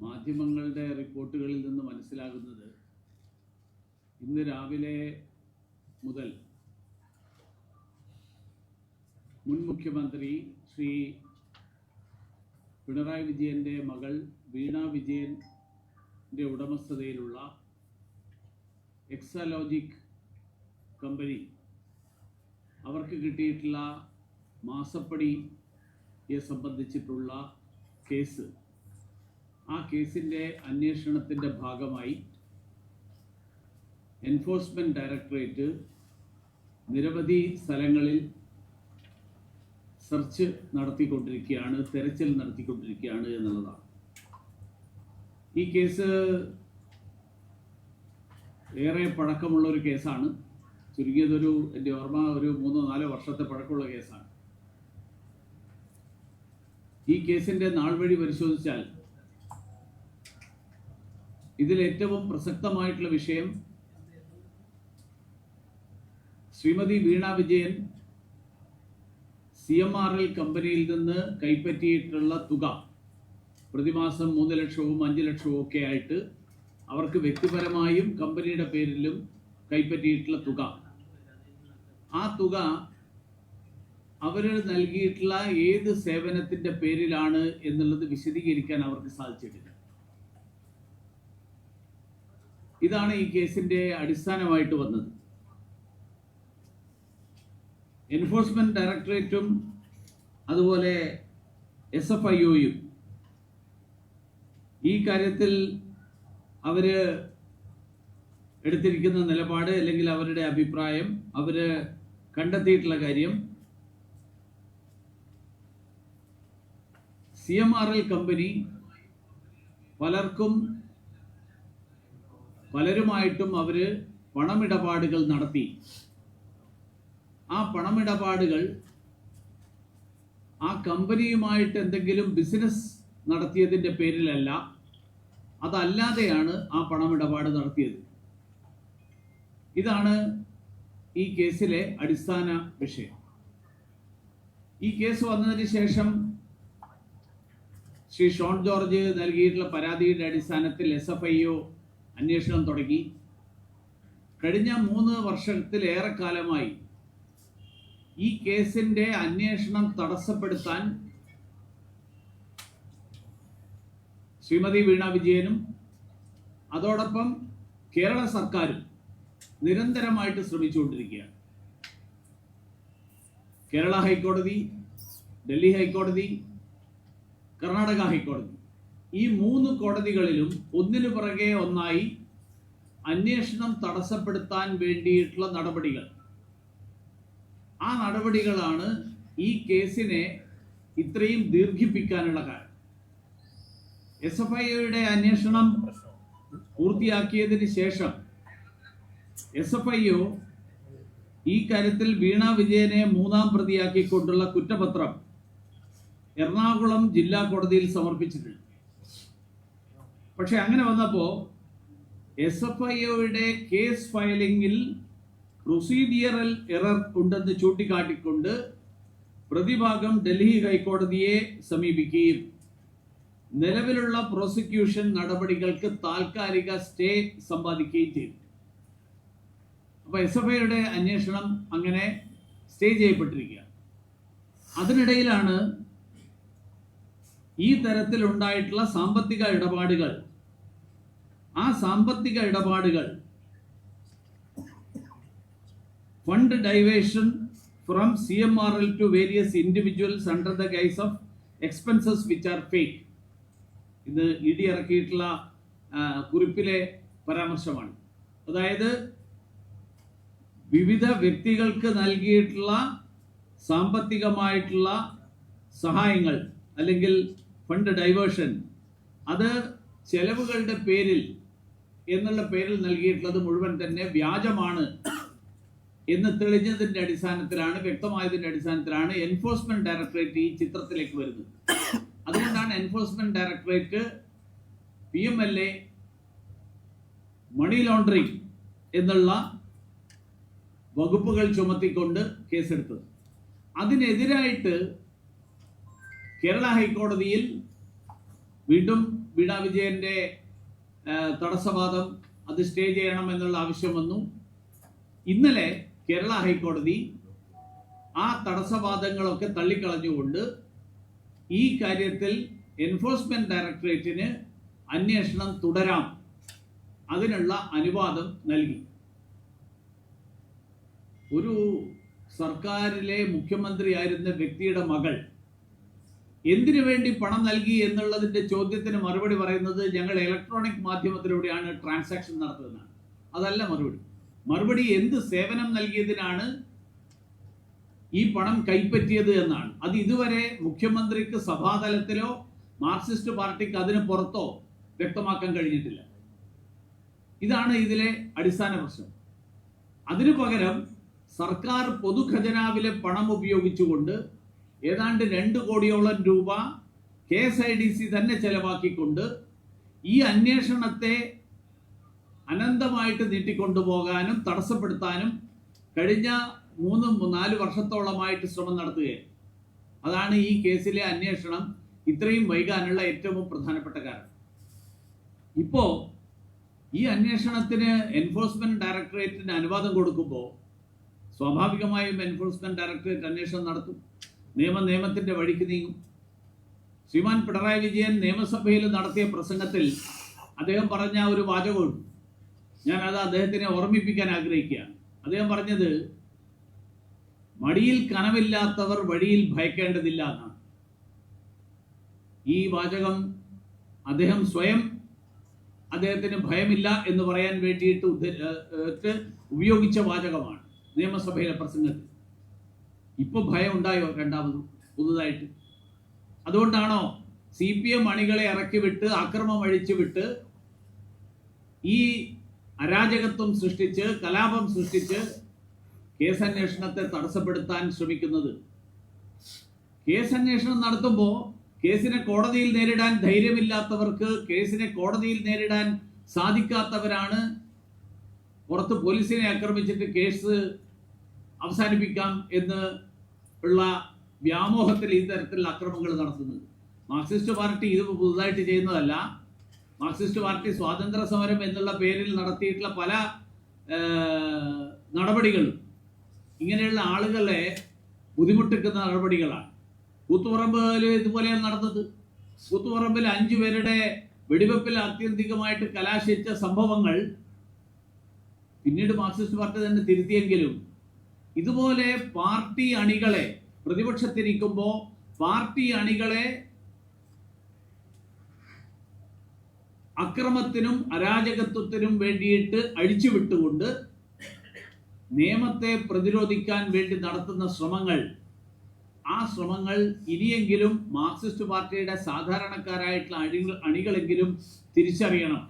മാധ്യമങ്ങളുടെ റിപ്പോർട്ടുകളിൽ നിന്ന് മനസ്സിലാകുന്നത് ഇന്ന് രാവിലെ മുതൽ മുൻ മുഖ്യമന്ത്രി ശ്രീ പിണറായി വിജയൻ്റെ മകൾ വീണ വിജയൻ്റെ ഉടമസ്ഥതയിലുള്ള എക്സാലോജിക് കമ്പനി അവർക്ക് കിട്ടിയിട്ടുള്ള മാസപ്പടിയെ സംബന്ധിച്ചിട്ടുള്ള കേസ്, ആ കേസിൻ്റെ അന്വേഷണത്തിൻ്റെ ഭാഗമായി എൻഫോഴ്സ്മെൻറ്റ് ഡയറക്ടറേറ്റ് നിരവധി സ്ഥലങ്ങളിൽ സെർച്ച് നടത്തിക്കൊണ്ടിരിക്കുകയാണ്, തെരച്ചിൽ നടത്തിക്കൊണ്ടിരിക്കുകയാണ് എന്നുള്ളതാണ്. ഈ കേസ് ഏറെ പഴക്കമുള്ളൊരു കേസാണ്. ചുരുങ്ങിയതൊരു എൻ്റെ ഓർമ്മ ഒരു 3-4 വർഷത്തെ പഴക്കമുള്ള കേസാണ്. ഈ കേസിൻ്റെ നാൾ വഴി പരിശോധിച്ചാൽ ഇതിലേറ്റവും പ്രസക്തമായിട്ടുള്ള വിഷയം ശ്രീമതി വീണ വിജയൻ CMRL കമ്പനിയിൽ നിന്ന് കൈപ്പറ്റിയിട്ടുള്ള തുക, പ്രതിമാസം 3 ലക്ഷവും 5 ലക്ഷവും ഒക്കെ ആയിട്ട് അവർക്ക് വ്യക്തിപരമായും കമ്പനിയുടെ പേരിലും കൈപ്പറ്റിയിട്ടുള്ള തുക, ആ തുക അവർ നൽകിയിട്ടുള്ള ഏത് സേവനത്തിൻ്റെ പേരിലാണ് എന്നുള്ളത് വിശദീകരിക്കാൻ അവർക്ക് സാധിച്ചിട്ടില്ല. ഇതാണ് ഈ കേസിൻ്റെ അടിസ്ഥാനമായിട്ട് വന്നത്. എൻഫോഴ്സ്മെന്റ് ഡയറക്ടറേറ്റും അതുപോലെ SFIOയും ഈ കാര്യത്തിൽ അവർ എടുത്തിരിക്കുന്ന നിലപാട് അല്ലെങ്കിൽ അവരുടെ അഭിപ്രായം, അവർ കണ്ടെത്തിയിട്ടുള്ള കാര്യം, CMRL കമ്പനി പലരുമായിട്ടും അവർ പണമിടപാടുകൾ നടത്തി. ആ പണമിടപാടുകൾ ആ കമ്പനിയുമായിട്ട് എന്തെങ്കിലും ബിസിനസ് നടത്തിയതിൻ്റെ പേരിലല്ല, അതല്ലാതെയാണ് ആ പണമിടപാട് നടത്തിയത്. ഇതാണ് ഈ കേസിലെ അടിസ്ഥാന വിഷയം. ഈ കേസ് വന്നതിന് ശേഷം ശ്രീ ഷോൺ ജോർജ് നൽകിയിട്ടുള്ള പരാതിയുടെ അടിസ്ഥാനത്തിൽ SFIO അന്വേഷണം തുടങ്ങി. കഴിഞ്ഞ 3 വർഷത്തിലേറെ കാലമായി ഈ കേസിന്റെ അന്വേഷണം തടസ്സപ്പെടുത്താൻ ശ്രീമതി വീണ വിജയനും അതോടൊപ്പം കേരള സർക്കാരും നിരന്തരമായിട്ട് ശ്രമിച്ചുകൊണ്ടിരിക്കുകയാണ്. കേരള ഹൈക്കോടതി, ഡൽഹി ഹൈക്കോടതി, കർണാടക ഹൈക്കോടതി, ഈ 3 കോടതികളിലും ഒന്നിനു പുറകെ ഒന്നായി അന്വേഷണം തടസ്സപ്പെടുത്താൻ വേണ്ടിയിട്ടുള്ള നടപടികൾ, ആ നടപടികളാണ് ഈ കേസിനെ ഇത്രയും ദീർഘിപ്പിക്കാനുള്ള കാരണം. SFIOയുടെ അന്വേഷണം പൂർത്തിയാക്കിയതിന് ശേഷം SFIO ഈ കാര്യത്തിൽ വീണ വിജയനെ 3ാം പ്രതിയാക്കിക്കൊണ്ടുള്ള കുറ്റപത്രം എറണാകുളം ജില്ലാ കോടതിയിൽ സമർപ്പിച്ചിട്ടുണ്ട്. പക്ഷെ അങ്ങനെ വന്നപ്പോൾ SFIOയുടെ കേസ് ഫയലിംഗിൽ പ്രൊസീഡിയറൽ എറർ ഉണ്ടെന്ന് ചൂണ്ടിക്കാട്ടിക്കൊണ്ട് പ്രതിഭാഗം ഡൽഹി ഹൈക്കോടതിയെ സമീപിക്കുകയും നിലവിലുള്ള പ്രോസിക്യൂഷൻ നടപടികൾക്ക് താൽക്കാലിക സ്റ്റേ സമ്പാദിക്കുകയും ചെയ്തു. അപ്പോൾ SFIOയുടെ അന്വേഷണം അങ്ങനെ സ്റ്റേ ചെയ്യപ്പെട്ടിരിക്കുക. അതിനിടയിലാണ് ഈ തരത്തിലുണ്ടായിട്ടുള്ള സാമ്പത്തിക ഇടപാടുകൾ, ആ സാമ്പത്തിക ഇടപാടുകൾ fund diversion from CMRL to various individuals under the guise of expenses which are fake. ഇത് ED ഇറക്കിയിട്ടുള്ള കുറിപ്പിലെ പരാമർശമാണ്. അതായത് വിവിധ വ്യക്തികൾക്ക് നൽകിയിട്ടുള്ള സാമ്പത്തികമായിട്ടുള്ള സഹായങ്ങൾ അല്ലെങ്കിൽ ഫണ്ട് ഡൈവേർഷൻ, അത് ചെലവുകളുടെ പേരിൽ എന്നുള്ള പേരിൽ നൽകിയിട്ടുള്ളത് മുഴുവൻ തന്നെ വ്യാജമാണ് എന്ന് തെളിഞ്ഞതിൻ്റെ അടിസ്ഥാനത്തിലാണ്, വ്യക്തമായതിൻ്റെ അടിസ്ഥാനത്തിലാണ് എൻഫോഴ്സ്മെന്റ് ഡയറക്ടറേറ്റ് ഈ ചിത്രത്തിലേക്ക് വരുന്നത്. അതുകൊണ്ടാണ് enforcement directorate PMLA, money laundering എന്നുള്ള വകുപ്പുകൾ ചുമത്തിക്കൊണ്ട് കേസെടുത്തത്. അതിനെതിരായിട്ട് കേരള ഹൈക്കോടതിയിൽ വീണ്ടും വീണ വിജയന്റെ തടസ്സവാദം അത് സ്റ്റേ ചെയ്യണം എന്നുള്ള ആവശ്യം വന്നു. ഇന്നലെ കേരള ഹൈക്കോടതി ആ തടസ്സവാദങ്ങളൊക്കെ തള്ളിക്കളഞ്ഞുകൊണ്ട് ഈ കാര്യത്തിൽ എൻഫോഴ്സ്മെന്റ് ഡയറക്ടറേറ്റിന് അന്വേഷണം തുടരാം, അതിനുള്ള അനുവാദം നൽകി. ഒരു സർക്കാരിലെ മുഖ്യമന്ത്രിയായിരുന്ന വ്യക്തിയുടെ മകൾ എന്തിനു വേണ്ടി പണം നൽകി എന്നുള്ളതിന്റെ ചോദ്യത്തിന് മറുപടി പറയുന്നത് ഞങ്ങൾ ഇലക്ട്രോണിക് മാധ്യമത്തിലൂടെയാണ് ട്രാൻസാക്ഷൻ നടത്തുന്നതാണ്. അതല്ല മറുപടി എന്ത് സേവനം നൽകിയതിനാണ് ഈ പണം കൈപ്പറ്റിയത് എന്നാണ്. അത് ഇതുവരെ മുഖ്യമന്ത്രിക്ക് സഭാതലത്തിലോ മാർക്സിസ്റ്റ് പാർട്ടിക്ക് അതിന് പുറത്തോ വ്യക്തമാക്കാൻ കഴിഞ്ഞിട്ടില്ല. ഇതാണ് ഇതിലെ അടിസ്ഥാന പ്രശ്നം. അതിനു പകരം സർക്കാർ പൊതുഖജനാവിലെ പണം ഉപയോഗിച്ചുകൊണ്ട് ഏതാണ്ട് 2 കോടിയോളം രൂപ KSIDC തന്നെ ചെലവാക്കിക്കൊണ്ട് ഈ അന്വേഷണത്തെ അനന്തമായിട്ട് നീട്ടിക്കൊണ്ടുപോകാനും തടസ്സപ്പെടുത്താനും കഴിഞ്ഞ 3-4 വർഷത്തോളമായിട്ട് ശ്രമം നടത്തുകയാണ്. അതാണ് ഈ കേസിലെ അന്വേഷണം ഇത്രയും വൈകാനുള്ള ഏറ്റവും പ്രധാനപ്പെട്ട കാരണം. ഇപ്പോ ഈ അന്വേഷണത്തിന് എൻഫോഴ്സ്മെന്റ് ഡയറക്ടറേറ്റിന് അനുവാദം കൊടുക്കുമ്പോൾ സ്വാഭാവികമായും എൻഫോഴ്സ്മെന്റ് ഡയറക്ടറേറ്റ് അന്വേഷണം നടത്തും, നിയമത്തിന്റെ വഴിക്ക് നീങ്ങും. ശ്രീമാൻ പിണറായി വിജയൻ നിയമസഭയിൽ നടത്തിയ പ്രസംഗത്തിൽ അദ്ദേഹം പറഞ്ഞ ഒരു വാചകമുണ്ട്, ഞാനത് അദ്ദേഹത്തിനെ ഓർമ്മിപ്പിക്കാൻ ആഗ്രഹിക്കുകയാണ്. അദ്ദേഹം പറഞ്ഞത് മടിയിൽ കനമില്ലാത്തവർ വഴിയിൽ ഭയക്കേണ്ടതില്ല എന്നാണ്. ഈ വാചകം അദ്ദേഹം സ്വയം അദ്ദേഹത്തിന് ഭയമില്ല എന്ന് പറയാൻ വേണ്ടിയിട്ട് ഉപയോഗിച്ച വാചകമാണ് നിയമസഭയിലെ പ്രസംഗത്തിൽ. ഇപ്പൊ ഭയം ഉണ്ടായോ രണ്ടാമതും പുതുതായിട്ട്? അതുകൊണ്ടാണോ CPM അണികളെ ഇറക്കി വിട്ട് അക്രമം അഴിച്ചു വിട്ട് ഈ അരാജകത്വം സൃഷ്ടിച്ച് കലാപം സൃഷ്ടിച്ച് കേസന്വേഷണത്തെ തടസ്സപ്പെടുത്താൻ ശ്രമിക്കുന്നത്? കേസന്വേഷണം നടത്തുമ്പോൾ കേസിനെ കോടതിയിൽ നേരിടാൻ ധൈര്യമില്ലാത്തവർക്ക്, കേസിനെ കോടതിയിൽ നേരിടാൻ സാധിക്കാത്തവരാണ് പുറത്ത് പോലീസിനെ ആക്രമിച്ചിട്ട് കേസ് അവസാനിപ്പിക്കാം എന്ന് ഉള്ള വ്യാമോഹത്തിൽ ഈ തരത്തിലുള്ള അക്രമങ്ങൾ നടത്തുന്നത്. മാർക്സിസ്റ്റ് പാർട്ടി ഇത് പുതുതായിട്ട് ചെയ്യുന്നതല്ല. മാർക്സിസ്റ്റ് പാർട്ടി സ്വാതന്ത്ര്യ സമരം എന്നുള്ള പേരിൽ നടത്തിയിട്ടുള്ള പല നടപടികളും ഇങ്ങനെയുള്ള ആളുകളെ ബുദ്ധിമുട്ടിക്കുന്ന നടപടികളാണ്. കൂത്തുപറമ്പിൽ ഇതുപോലെയാണ് നടന്നത്. കൂത്തുപറമ്പിൽ 5 പേരുടെ വെടിവെപ്പിൽ ആത്യന്തികമായിട്ട് കലാശിച്ച സംഭവങ്ങൾ പിന്നീട് മാർക്സിസ്റ്റ് പാർട്ടി തന്നെ തിരുത്തിയെങ്കിലും ഇതുപോലെ പാർട്ടി അണികളെ പ്രതിപക്ഷത്തിരിക്കുമ്പോൾ പാർട്ടി അണികളെ അക്രമത്തിനും അരാജകത്വത്തിനും വേണ്ടിയിട്ട് അഴിച്ചുവിട്ടുകൊണ്ട് നിയമത്തെ പ്രതിരോധിക്കാൻ വേണ്ടി നടത്തുന്ന ശ്രമങ്ങൾ, ആ ശ്രമങ്ങൾ ഇനിയെങ്കിലും മാർക്സിസ്റ്റ് പാർട്ടിയുടെ സാധാരണക്കാരായിട്ടുള്ള അണികളെങ്കിലും തിരിച്ചറിയണം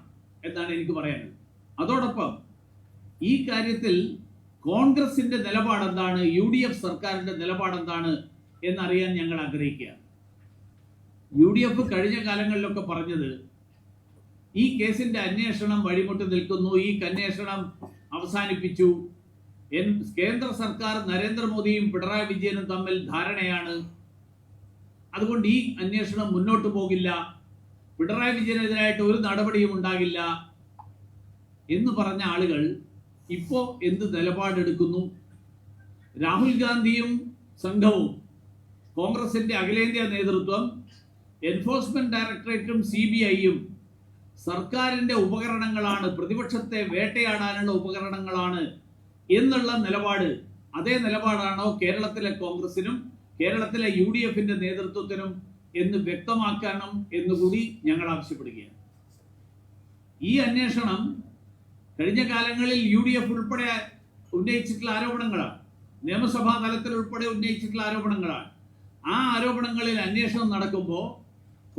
എന്നാണ് എനിക്ക് പറയാനുള്ളത്. അതോടൊപ്പം ഈ കാര്യത്തിൽ കോൺഗ്രസിന്റെ നിലപാടെന്താണ്, UDF സർക്കാരിന്റെ നിലപാടെന്താണ് എന്നറിയാൻ ഞങ്ങൾ ആഗ്രഹിക്കുകയാണ്. UDF കഴിഞ്ഞ കാലങ്ങളിലൊക്കെ പറഞ്ഞത് ഈ കേസിന്റെ അന്വേഷണം വഴിമുട്ടി നിൽക്കുന്നു, ഈ അന്വേഷണം അവസാനിപ്പിച്ചു, കേന്ദ്ര സർക്കാർ നരേന്ദ്രമോദിയും പിണറായി വിജയനും തമ്മിൽ ധാരണയാണ്, അതുകൊണ്ട് ഈ അന്വേഷണം മുന്നോട്ട് പോകില്ല, പിണറായി വിജയനെതിരായിട്ട് ഒരു നടപടിയും ഉണ്ടാകില്ല എന്ന് പറഞ്ഞ ആളുകൾ ഇപ്പോ എന്ത് നിലപാടെടുക്കുന്നു? രാഹുൽ ഗാന്ധിയും സംഘവും കോൺഗ്രസിന്റെ അഖിലേന്ത്യാ നേതൃത്വം എൻഫോഴ്സ്മെന്റ് ഡയറക്ടറേറ്റും CBIയും സർക്കാരിന്റെ ഉപകരണങ്ങളാണ്, പ്രതിപക്ഷത്തെ വേട്ടയാടാനുള്ള ഉപകരണങ്ങളാണ് എന്നുള്ള നിലപാട്, അതേ നിലപാടാണോ കേരളത്തിലെ കോൺഗ്രസിനും കേരളത്തിലെ UDFന്റെ നേതൃത്വത്തിനും എന്ന് വ്യക്തമാക്കണം എന്നുകൂടി ഞങ്ങൾ ആവശ്യപ്പെടുകയാണ്. ഈ അന്വേഷണം കഴിഞ്ഞ കാലങ്ങളിൽ UDF ഉൾപ്പെടെ ഉന്നയിച്ചിട്ടുള്ള ആരോപണങ്ങളാണ്, നിയമസഭാ തലത്തിൽ ഉൾപ്പെടെ ഉന്നയിച്ചിട്ടുള്ള ആരോപണങ്ങളാണ്. ആ ആരോപണങ്ങളിൽ അന്വേഷണം നടക്കുമ്പോൾ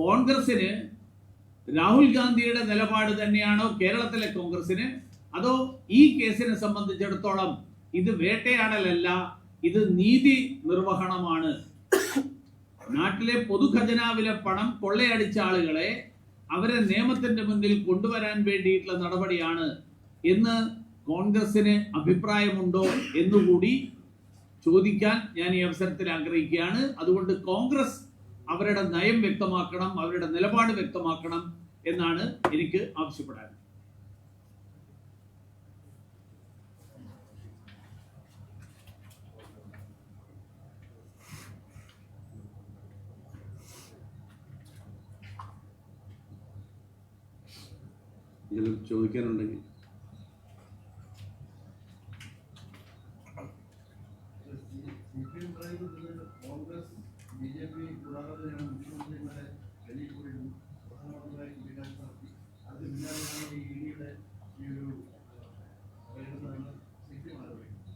കോൺഗ്രസിന് രാഹുൽ ഗാന്ധിയുടെ നിലപാട് തന്നെയാണോ കേരളത്തിലെ കോൺഗ്രസിന്, അതോ ഈ കേസിനെ സംബന്ധിച്ചിടത്തോളം ഇത് വേട്ടയാടലല്ല, ഇത് നീതി നിർവഹണമാണ്, നാട്ടിലെ പൊതുഖജനാവിലെ പണം കൊള്ളയടിച്ച ആളുകളെ അവരെ നിയമത്തിന്റെ മുന്നിൽ കൊണ്ടുവരാൻ വേണ്ടിയിട്ടുള്ള നടപടിയാണ് എന്ന് കോൺഗ്രസിന് അഭിപ്രായമുണ്ടോ എന്നുകൂടി ചോദിക്കാൻ ഞാൻ ഈ അവസരത്തിൽ ആഗ്രഹിക്കുകയാണ്. അതുകൊണ്ട് കോൺഗ്രസ് അവരുടെ നയം വ്യക്തമാക്കണം, അവരുടെ നിലപാട് വ്യക്തമാക്കണം. എന്നാണ് എനിക്ക് ആവശ്യപ്പെടാൻ. ചോദിക്കാനുണ്ടെങ്കിൽ കോൺഗ്രസ് BJP കൂടാതെ മുഖ്യമന്ത്രിമാരെ ഡൽഹിയിൽ പോയിരുന്നു, പ്രധാനമന്ത്രിയായി കൂടിക്കാഴ്ച നടത്തി. അത് പിന്നാലെയാണ് ഈ ഇഡിയുടെ ഈ ഒരു പറയുന്നതാണ് CPM ആരോപിക്കുന്നത്.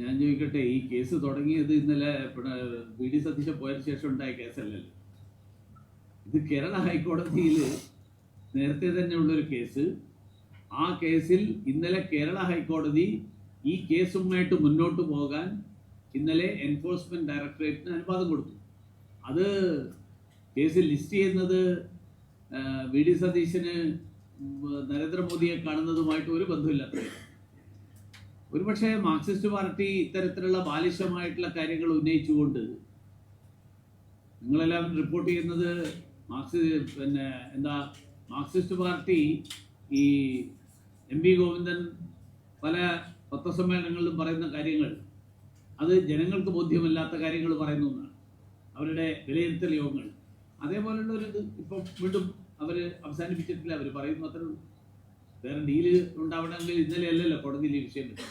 ഞാൻ ചോദിക്കട്ടെ, ഈ കേസ് തുടങ്ങിയത് ഇന്നലെ VD സതീശൻ പോയതിനു ശേഷം ഉണ്ടായ കേസല്ലല്ലോ. ഇത് കേരള ഹൈക്കോടതിയിൽ നേരത്തെ തന്നെ ഉള്ളൊരു കേസ്. ആ കേസിൽ ഇന്നലെ കേരള ഹൈക്കോടതി ഈ കേസുമായിട്ട് മുന്നോട്ട് പോകാൻ ഇന്നലെ എൻഫോഴ്സ്മെന്റ് ഡയറക്ടറേറ്റിന് അനുവാദം കൊടുത്തു. അത് കേസിൽ ലിസ്റ്റ് ചെയ്യുന്നത് VD സതീശന് നരേന്ദ്രമോദിയെ കാണുന്നതുമായിട്ട് ഒരു ബന്ധമില്ലാത്ത, ഒരുപക്ഷെ മാർക്സിസ്റ്റ് പാർട്ടി ഇത്തരത്തിലുള്ള ബാലിശമായിട്ടുള്ള കാര്യങ്ങൾ ഉന്നയിച്ചുകൊണ്ട് നിങ്ങളെല്ലാം റിപ്പോർട്ട് ചെയ്യുന്നത് മാർക്സിസ്റ്റ് പാർട്ടി ഈ MP ഗോവിന്ദൻ പല പത്രസമ്മേളനങ്ങളിലും പറയുന്ന കാര്യങ്ങൾ അത് ജനങ്ങൾക്ക് ബോധ്യമല്ലാത്ത കാര്യങ്ങൾ പറയുന്നു എന്നാണ് അവരുടെ വിലയിരുത്തൽ യോഗങ്ങൾ. അതേപോലെയുള്ള ഒരു ഇത് ഇപ്പം വീണ്ടും അവർ അവസാനിപ്പിച്ചിട്ടില്ല. അവർ പറയുന്നു അത്രേ ഉള്ളൂ. വേറെ ഡീല് ഉണ്ടാവണമെങ്കിൽ ഇന്നലെ അല്ലല്ലോ കോടതിയിൽ ഈ വിഷയം കിട്ടും.